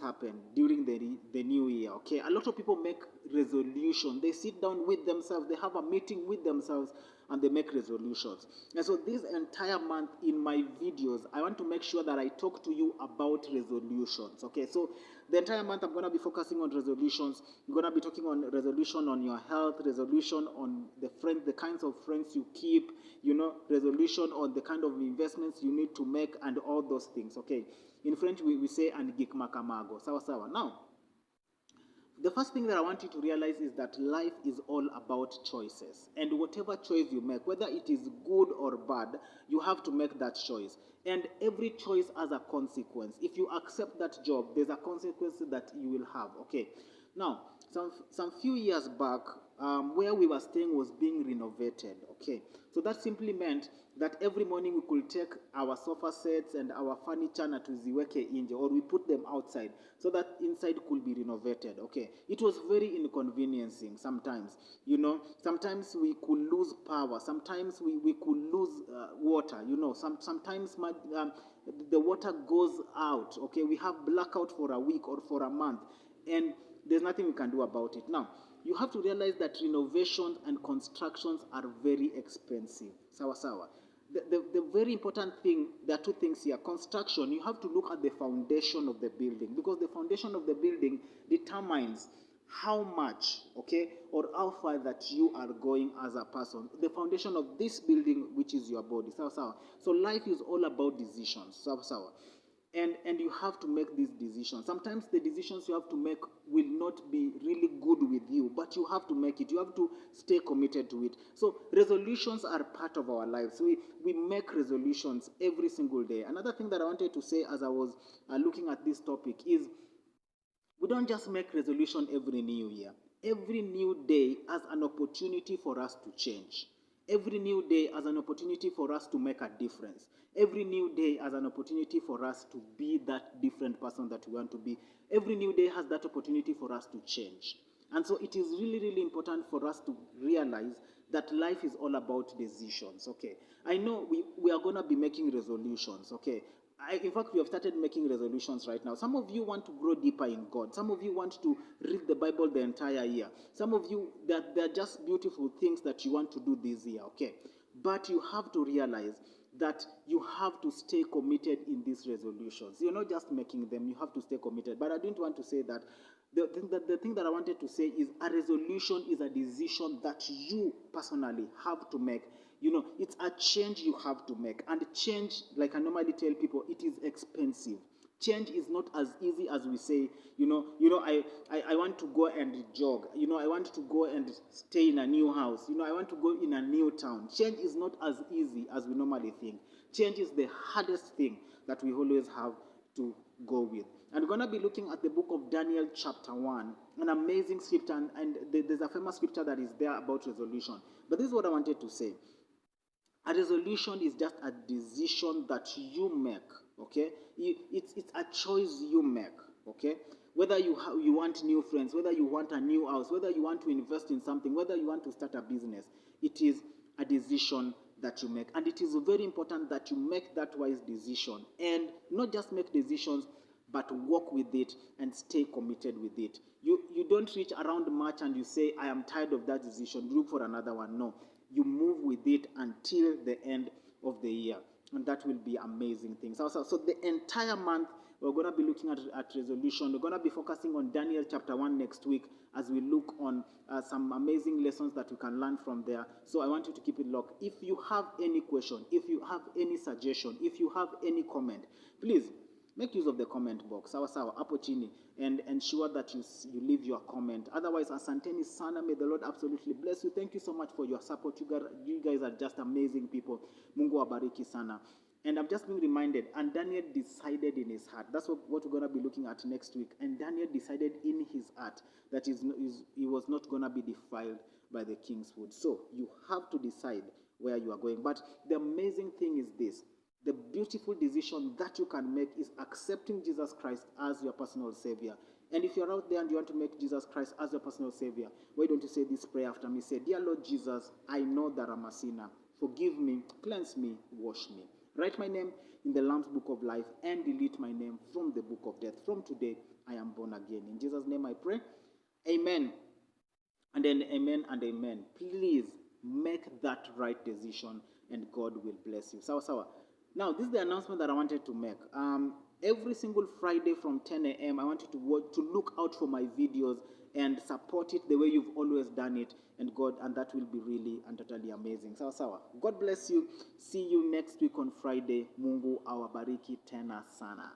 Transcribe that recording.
happen during the new year. Okay, a lot of people make resolution. They sit down with themselves, they have a meeting with themselves, and they make resolutions. And so this entire month in my videos, I want to make sure that I talk to you about resolutions. Okay, so the entire month I'm going to be focusing on resolutions. I'm going to be talking on resolution on your health, resolution on the kinds of friends you keep, resolution on the kind of investments you need to make, and all those things. Okay, in French we say and gik makamago. Sawa sawa. Now, the first thing that I want you to realize is that life is all about choices. And whatever choice you make, whether it is good or bad, you have to make that choice. And every choice has a consequence. If you accept that job, there's a consequence that you will have. Okay. Now, some few years back, where we were staying was being renovated. Okay. So that simply meant that every morning we could take our sofa sets and our furniture na tuziweke nje, or we put them outside so that inside could be renovated. Okay, it was very inconveniencing sometimes. Sometimes we could lose power, sometimes we could lose water. Sometimes the water goes out. Okay, we have blackout for a week or for a month, and there's nothing we can do about it. Now, you have to realize that renovations and constructions are very expensive. Sawa sawa. The very important thing, there are two things here. Construction, you have to look at the foundation of the building, because the foundation of the building determines how much, okay, or how far that you are going as a person. The foundation of this building, which is your body. Sawa sawa. So life is all about decisions. Sawa sawa. And you have to make these decisions. Sometimes the decisions you have to make will not be really good with you, but you have to make it. You have to stay committed to it. So resolutions are part of our lives. We make resolutions every single day. Another thing that I wanted to say as I was looking at this topic is, we don't just make resolution every new year. Every new day has an opportunity for us to change. Every new day has an opportunity for us to make a difference. Every new day has an opportunity for us to be that different person that we want to be. Every new day has that opportunity for us to change. And so it is really, really important for us to realize that life is all about decisions. Okay, I know we are going to be making resolutions. Okay, in fact, we have started making resolutions right now. Some of you want to grow deeper in God. Some of you want to read the Bible the entire year. Some of you, that they're just beautiful things that you want to do this year. Okay, but you have to realize that you have to stay committed in these resolutions. You're not just making them, you have to stay committed. But I didn't want to say that. The thing that I wanted to say is, a resolution is a decision that you personally have to make. It's a change you have to make. And change, like I normally tell people, it is expensive. Change is not as easy as we say. I want to go and jog. I want to go and stay in a new house. I want to go in a new town. Change is not as easy as we normally think. Change is the hardest thing that we always have to go with. And we're going to be looking at the book of Daniel chapter 1, an amazing scripture, and there's a famous scripture that is there about resolution. But this is what I wanted to say. A resolution is just a decision that you make, okay? It's a choice you make, okay? Whether you want new friends, whether you want a new house, whether you want to invest in something, whether you want to start a business, it is a decision that you make. And it is very important that you make that wise decision, and not just make decisions, but work with it and stay committed with it. You don't reach around March and you say, I am tired of that decision, look for another one. No, you move with it until the end of the year, and that will be amazing things. So the entire month we're going to be looking at resolution. We're going to be focusing on Daniel chapter 1 next week, as we look on some amazing lessons that we can learn from there. So I want you to keep it locked. If you have any question, if you have any suggestion, if you have any comment, please make use of the comment box, sawa sawa, hapo chini, and ensure that you leave your comment. Otherwise, asanteni sana. May the Lord absolutely bless you. Thank you so much for your support. You guys are just amazing people. Mungu wabariki sana. And I'm just being reminded, and Daniel decided in his heart. That's what we're going to be looking at next week. And Daniel decided in his heart that he was not going to be defiled by the king's food. So you have to decide where you are going. But the amazing thing is this. The beautiful decision that you can make is accepting Jesus Christ as your personal Savior. And if you're out there and you want to make Jesus Christ as your personal Savior, why don't you say this prayer after me? Say, Dear Lord Jesus, I know that I'm a sinner. Forgive me, cleanse me, wash me. Write my name in the Lamb's Book of Life and delete my name from the book of death. From today, I am born again. In Jesus' name I pray. Amen. And then amen and amen. Please make that right decision and God will bless you. Sawa. Now, this is the announcement that I wanted to make. Every single Friday from 10 a.m., I want you to look out for my videos and support it the way you've always done it, and that will be really and totally amazing. Sawa. God bless you. See you next week on Friday. Mungu awabariki tena sana.